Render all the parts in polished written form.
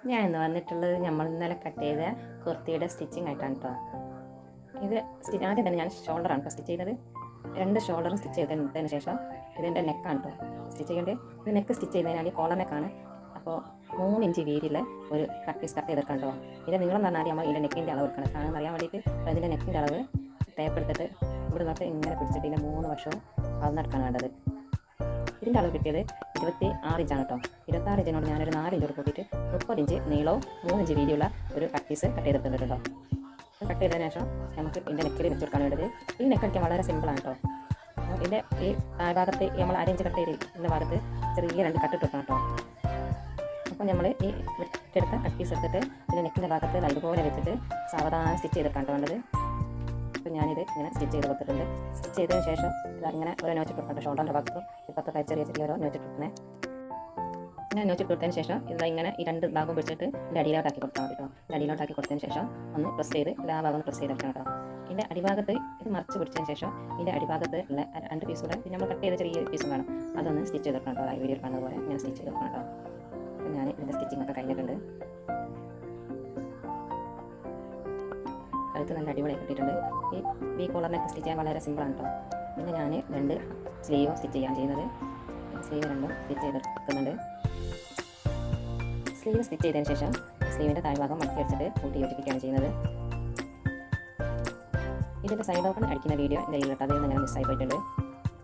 ഞാൻ ഇന്ന് വന്നിട്ടുള്ളത് നമ്മൾ ഇന്നലെ കട്ട് ചെയ്ത കുർത്തിയുടെ സ്റ്റിച്ചിങ് ആയിട്ടാണ് കേട്ടോ. ഇത് ആദ്യം തന്നെ ഞാൻ ഷോൾഡറാണ് കേട്ടോ സ്റ്റിച്ച് ചെയ്തത്. 2 ഷോൾഡറും സ്റ്റിച്ച് ചെയ്തതിന് ശേഷം ഇതിൻ്റെ നെക്കാണ് കേട്ടോ സ്റ്റിച്ച് ചെയ്യേണ്ടത്. ഇത് നെക്ക് സ്റ്റിച്ച് ചെയ്യുന്നതിനാൽ കോളർ നെക്കാണ്. അപ്പോൾ 3 ഇഞ്ച് വീതിയിൽ ഒരു കട്ട് ചെയ്തെടുക്കാം കേട്ടോ. ഇതിൻ്റെ നീളം എന്ന് പറഞ്ഞാൽ നമ്മൾ ഇതിൻ്റെ നെക്കിൻ്റെ അളവ് എടുക്കണം. കാരണം അറിയാൻ വേണ്ടിയിട്ട് അതിൻ്റെ നെക്കിൻ്റെ അളവ് തേപ്പെടുത്തിട്ട് ഇവിടെ നിന്നിട്ട് ഇങ്ങനെ പിടിച്ചിട്ട് ഇതിൻ്റെ 3 വശവും അളന്നെടുക്കാണ് വേണ്ടത്. ഇതിൻ്റെ അളവ് കിട്ടിയത് 26 ഇഞ്ചാണ് കേട്ടോ. 26 ഇഞ്ചിനോട് ഞാനൊരു 4 ഇഞ്ചോട് കൂട്ടിയിട്ട് 30 ഇഞ്ച് നീളവും 3 ഇഞ്ച് വീതിയുള്ള ഒരു കട്ട് പീസ് കട്ട് ചെയ്തെടുത്തിട്ടുണ്ട് കേട്ടോ. കട്ട് ചെയ്തതിന് ശേഷം നമുക്ക് ഇതിൻ്റെ നെക്കിൽ വെച്ച് കൊടുക്കാൻ വേണ്ടത്. ഈ നെക്ക് അടിക്കാൻ വളരെ സിമ്പിളാണ് കേട്ടോ. ഇതിൻ്റെ ഈ ഭാഗത്ത് നമ്മൾ അരയിഞ്ച് കട്ട് ചെയ്തിരുന്ന ഭാഗത്ത് ചെറിയ 2 കട്ടിട്ട് വെക്കണം കേട്ടോ. അപ്പോൾ നമ്മൾ ഈ വെട്ടിയെടുത്ത കട്ട് പീസ് എടുത്തിട്ട് ഇതിൻ്റെ നെക്കിൻ്റെ ഭാഗത്ത് ഇതുപോലെ വെച്ചിട്ട് സാവധാനം സ്റ്റിച്ച് ചെയ്തെടുക്കാൻ വേണ്ടത്. അപ്പോൾ ഞാനിത് ഇങ്ങനെ സ്റ്റിച്ച് ചെയ്ത് കൊടുത്തിട്ടുണ്ട്. സ്റ്റിച്ച് ചെയ്തതിന് ശേഷം ഇങ്ങനെ ഓരോ നോച്ചിട്ട് കൊടുക്കണം. ഷോൾഡറിൻ്റെ ഭാഗത്തും ഇപ്പുറത്തൊക്കെ ചെറിയ ഓരോ നോച്ചിട്ട് കൊടുക്കണേ. ഇങ്ങനെ നോച്ചിട്ട് കൊടുത്തതിന് ശേഷം ഇങ്ങനെ ഈ 2 ഭാഗം പിടിച്ചിട്ട് ഇതിൻ്റെ അടിയിലോട്ടാക്കി കൊടുക്കാൻ മതി കേട്ടോ. അടിയിലോട്ടാക്കി കൊടുത്തതിന് ശേഷം ഒന്ന് പ്രസ് ചെയ്ത് എല്ലാ ഭാഗവും പ്രസ് ചെയ്തെടുക്കണം കേട്ടോ. ഇതിൻ്റെ അടിഭാഗത്ത് ഇത് മറിച്ച് പിടിച്ചതിന് ശേഷം ഇതിൻ്റെ അടിഭാഗത്ത് ഉള്ള 2 പീസ് കൂടെ പിന്നെ നമ്മൾ കട്ട് ചെയ്ത ചെറിയ പീസും വേണം. അതൊന്ന് സ്റ്റിച്ച് ചെയ്തെടുക്കണം കേട്ടോ. ആ വീഡിയോ കാണുന്നത് പോലെ ഞാൻ സ്റ്റിച്ച് ചെയ്തെടുക്കണം കേട്ടോ. അപ്പോൾ ഞാൻ ഇതിൻ്റെ സ്റ്റിച്ചിങ് ഒക്കെ കഴിഞ്ഞിട്ടുണ്ട്. കഴുത്ത് നല്ല അടിപൊളിയായി കിട്ടിയിട്ടുണ്ട്. ഈ വി കോളറിനൊക്കെ സ്റ്റിച്ച് ചെയ്യാൻ വളരെ സിമ്പിളാണ് കേട്ടോ. പിന്നെ ഞാൻ 2 സ്ലീവും സ്റ്റിച്ച് ചെയ്യാൻ ചെയ്യുന്നത്. സ്ലീവ് 2 സ്റ്റിച്ച് ചെയ്തെടുക്കുന്നുണ്ട്. സ്ലീവ് സ്റ്റിച്ച് ചെയ്തതിന് ശേഷം സ്ലീവിൻ്റെ താഴ്ഭാഗം മടക്കി വെച്ചിട്ട് കൂട്ടി യോജിപ്പിക്കുകയാണ് ചെയ്യുന്നത്. ഇതിൻ്റെ സൈഡ് ഓപ്പൺ അടിക്കുന്ന വീഡിയോ എൻ്റെ കയ്യിൽ അതിൽ നിന്ന് ഇങ്ങനെ മിസ്സായി പോയിട്ടുണ്ട്.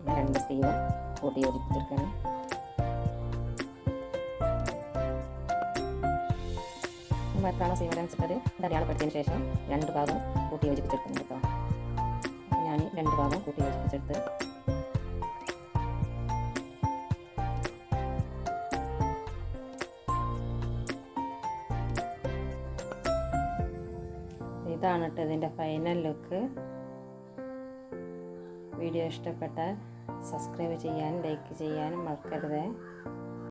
ഞാൻ 2 സ്ലീവും കൂട്ടി യോജിപ്പിച്ചെടുക്കുകയാണ്. എത്രയാണോ സീം അനുസരിച്ചത് ഇത് അടയാളപ്പെടുത്തിയതിന് ശേഷം 2 ഭാഗം കൂട്ടി യോജിപ്പിച്ചെടുക്കുന്നു കേട്ടോ. അപ്പോൾ ഞാൻ 2 ഭാഗം കൂട്ടി യോജിപ്പിച്ചെടുത്ത് ഇതാണ് കേട്ടോ ഇതിൻ്റെ ഫൈനൽ ലുക്ക്. വീഡിയോ ഇഷ്ടപ്പെട്ടാൽ സബ്സ്ക്രൈബ് ചെയ്യാനും ലൈക്ക് ചെയ്യാനും മറക്കരുത്.